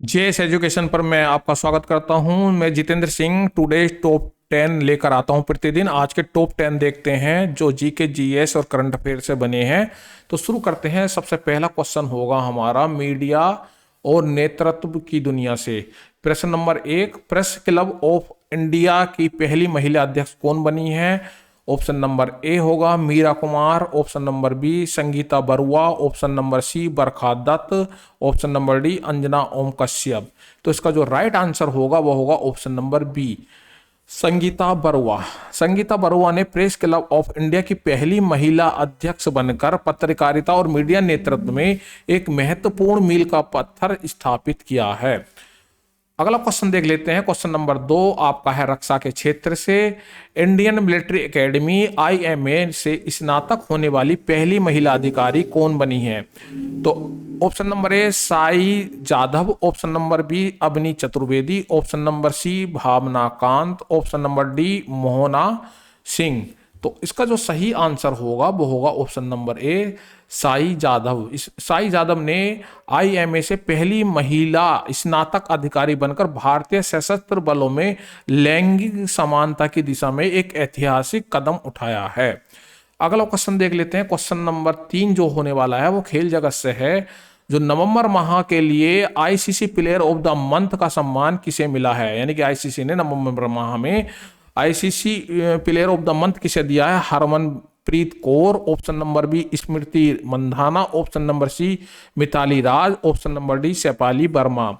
JS education पर मैं आपका स्वागत करता हूं। मैं जितेंद्र सिंह टुडे टॉप 10 लेकर आता हूं प्रतिदिन। आज के टॉप 10 देखते हैं जो जीके जीएस और करंट अफेयर से बने हैं। तो शुरू करते हैं। सबसे पहला क्वेश्चन होगा हमारा मीडिया और नेतृत्व की दुनिया से। प्रश्न number 1, press club of India की पहली महिला अध्यक्ष कौन बनी है? ऑप्शन नंबर ए होगा Meera Kumar, option number B Sangeeta Barua, option number C Barkha Dutt, option number D Anjana Om Kashyap. तो इसका जो राइट आंसर होगा वो होगा option number B Sangeeta Barua. Sangeeta Barua ने प्रेस क्लब ऑफ इंडिया की पहली महिला अध्यक्ष बनकर पत्रकारिता और मीडिया नेतृत्व में एक महत्वपूर्ण मील का पत्थर स्थापित किया है। अगला क्वेश्चन देख लेते हैं। क्वेश्चन नंबर 2 आपका है रक्षा के क्षेत्र से। इंडियन मिलिट्री एकेडमी आईएमए से स्नातक होने वाली पहली महिला अधिकारी कौन बनी है? तो option number A Sai Jadhav, option number B Avani Chaturvedi, option number C Bhavna Kant, option number D Mohana Singh. तो इसका जो सही आंसर होगा वो होगा option number A Sai Jadhav. इस साई जाधव ने आईएमए से पहली महिला स्नातक अधिकारी बनकर भारतीय सशस्त्र बलों में लैंगिक समानता की दिशा में एक ऐतिहासिक कदम उठाया है। अगला क्वेश्चन देख लेते हैं। क्वेश्चन नंबर 3 जो होने वाला है वो खेल जगत से है। जो नवंबर माह के लिए ICC player of the month का सम्मान किसे मिला है? यानी कि आईसीसी ने नवंबर माह में ICC player of the month किसे दिया है? Harmanpreet Kaur, option number B Smriti Mandhana, option number C Mithali Raj, option number D Shafali Verma.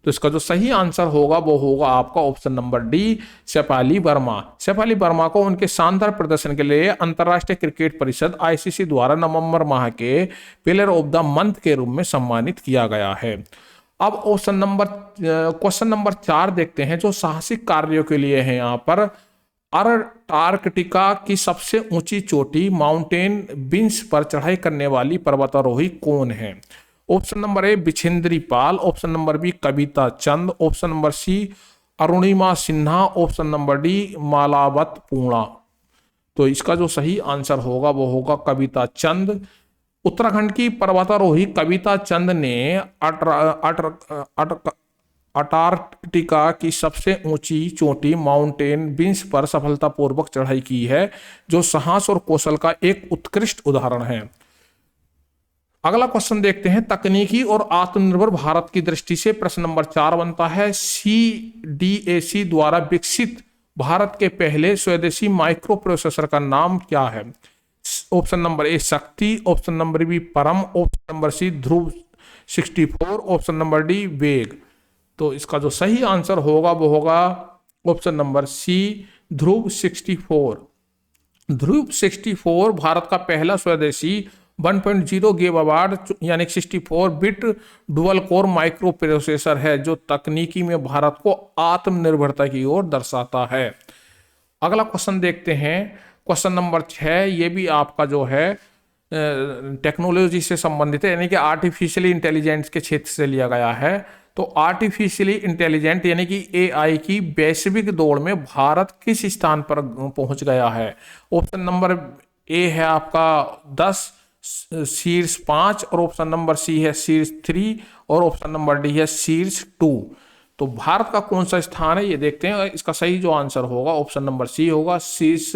तो इसका जो सही आंसर होगा वो होगा आपका option number D Shafali Verma. Shafali Verma को उनके शानदार प्रदर्शन के लिए अंतर्राष्ट्रीय क्रिकेट परिषद आईसीसी द्वारा नवंबर माह के प्लेयर ऑफ द मंथ के रूप में सम्मानित किया गया है। अब क्वेश्चन नंबर 4 देखते हैं जो साहसिक कार्यों के लिए है। यहाँ पर अंटार्कटिका की सबसे ऊंची चोटी माउंटेन बिन्स पर चढ़ाई करने वाली पर्वतारोही कौन है? Option number A Bachendri Pal, option number B Kavita Chand, option number C Arunima Sinha, option number D Malavath Poorna. तो इसका जो सही आंसर होगा वो होगा कविता चंद। उत्तराखंड की पर्वतारोही कविता चंद ने अंटार्कटिका की सबसे ऊंची चोटी माउंटेन बिन्स पर सफलतापूर्वक चढ़ाई की है, जो साहस और कौशल का एक उत्कृष्ट उदाहरण है। अगला क्वेश्चन देखते हैं। तकनीकी और आत्मनिर्भर भारत की दृष्टि से प्रश्न नंबर 4 बनता है। सीडीएसी द्वारा विकसित भारत के पहले स्वदेशी माइक्रो प्रोसेसर का नाम क्या है? ऑप्शन नंबर ए शक्ति, ऑप्शन नंबर बी परम, ऑप्शन नंबर सी ध्रुव 64, ऑप्शन नंबर डी वेग। तो इसका जो सही आंसर होगा वो होगा ऑप्शन नंबर सी ध्रुव 64। ध्रुव 64 भारत का पहला स्वदेशी 1.0 गीगावाट यानी 64 bit dual core micro processor है, जो तकनीकी में भारत को आत्मनिर्भरता की ओर दर्शाता है। अगला क्वेश्चन देखते हैं। क्वेश्चन नंबर 6 ये भी आपका जो है टेक्नोलॉजी से संबंधित है, यानी कि आर्टिफिशियली इंटेलिजेंस के क्षेत्र से लिया गया है। तो आर्टिफिशियली इंटेलिजेंट यानी कि एआई की वैश्विक दौड़ में भारत किस स्थान पर पहुंच गया है? ऑप्शन नंबर ए है आपका 10, शीर्ष 5, और ऑप्शन नंबर सी है शीर्ष 3, और ऑप्शन नंबर डी है शीर्ष 2। तो भारत का कौन सा स्थान है ये देखते हैं। इसका सही जो आंसर होगा ऑप्शन नंबर सी होगा शीर्ष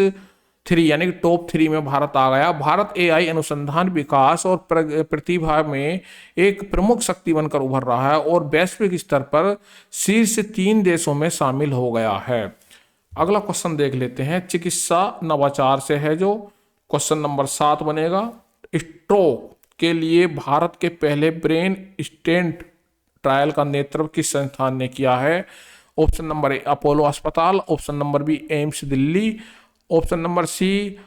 3, यानी कि टॉप 3 में भारत आ गया। भारत एआई अनुसंधान विकास और प्रतिभा में एक प्रमुख शक्ति बनकर उभर रहा है और वैश्विक स्तर पर शीर्ष 3 देशों में शामिल हो गया है। अगला क्वेश्चन देख लेते हैं। चिकित्सा नवाचार से है जो क्वेश्चन नंबर 7 बनेगा। स्ट्रोक के लिए भारत के पहले ब्रेन स्टेंट ट्रायल का नेतृत्व किस संस्थान ने किया है? ऑप्शन नंबर ए अपोलो अस्पताल, option number B AIIMS Delhi, option number C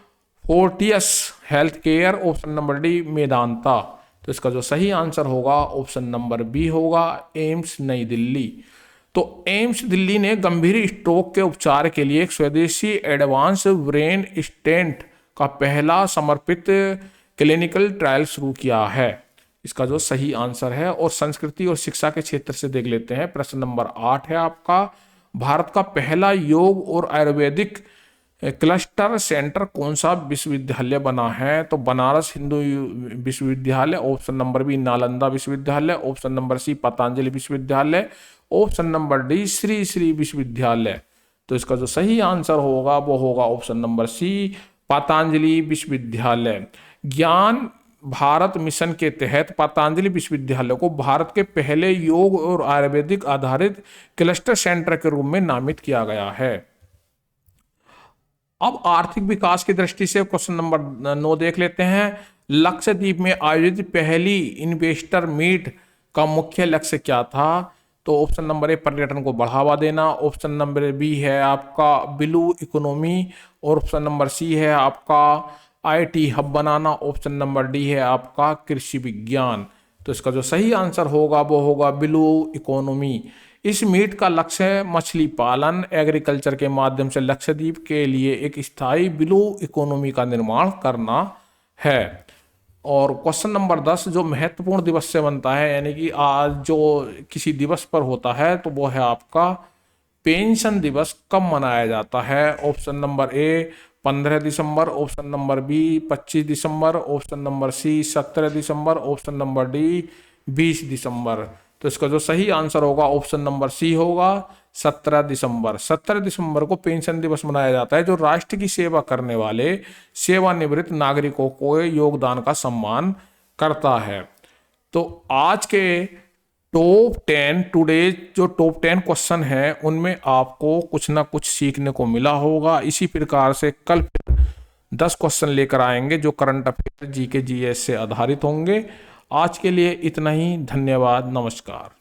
Fortis health care, option number D Medanta. तो इसका जो सही आंसर होगा ऑप्शन नंबर बी होगा एम्स नई दिल्ली। तो एम्स दिल्ली ने गंभीर स्ट्रोक के उपचार के लिए एक स्वदेशी एडवांस ब्रेन स्टेंट का पहला समर्पित क्लिनिकल ट्रायल शुरू किया है। इसका जो सही आंसर है। और संस्कृति और शिक्षा के क्षेत्र से देख लेते हैं। प्रश्न नंबर 8 है आपका। भारत का पहला योग और आयुर्वेदिक क्लस्टर सेंटर कौन सा विश्वविद्यालय बना है? तो बनारस हिंदू विश्वविद्यालय, ऑप्शन नंबर बी नालंदा विश्वविद्यालय, ऑप्शन नंबर सी पतंजलि विश्वविद्यालय, option number D Shri Shri विश्वविद्यालय। तो इसका जो सही आंसर होगा वो होगा ऑप्शन नंबर सी पतंजलि विश्वविद्यालय। ज्ञान भारत मिशन के तहत पतंजलि विश्वविद्यालय को भारत के पहले योग और आयुर्वेदिक आधारित क्लस्टर सेंटर के रूप में नामित किया गया है। अब आर्थिक विकास की दृष्टि से क्वेश्चन नंबर 9 देख लेते हैं। लक्षद्वीप में आयोजित पहली इन्वेस्टर मीट का मुख्य लक्ष्य क्या था? तो ऑप्शन नंबर ए पर्यटन को बढ़ावा देना, ऑप्शन नंबर बी है आपका ब्लू इकोनॉमी, और ऑप्शन नंबर सी है आपका IT hub banana, option number D है आपका कृषि विज्ञान। तो इसका जो सही आंसर होगा वो होगा ब्लू इकोनॉमी। इस मीट का लक्ष्य मछली पालन एग्रीकल्चर के माध्यम से लक्षद्वीप के लिए एक स्थायी ब्लू इकोनॉमी का निर्माण करना है। और क्वेश्चन नंबर 10 जो महत्वपूर्ण दिवस से बनता है, यानी कि आज जो किसी दिवस पर होता है, तो वो है आपका पेंशन दिवस। कब मनाया जाता है? ऑप्शन नंबर ए 15 दिसंबर, ऑप्शन नंबर बी 25 दिसंबर, ऑप्शन नंबर सी 17 दिसंबर, ऑप्शन नंबर डी 20 दिसंबर। तो इसका जो सही आंसर होगा ऑप्शन नंबर सी होगा 17 दिसंबर। 17 दिसंबर को पेंशन दिवस मनाया जाता है, जो राष्ट्र की सेवा करने वाले सेवानिवृत्त नागरिकों को योगदान का सम्मान करता है। तो आज के टॉप 10 टुडे जो टॉप 10 क्वेश्चन हैं उनमें आपको कुछ ना कुछ सीखने को मिला होगा। इसी प्रकार से कल 10 क्वेश्चन लेकर आएंगे जो करंट अफेयर जीके जीएस से आधारित होंगे। आज के लिए इतना ही। धन्यवाद, नमस्कार।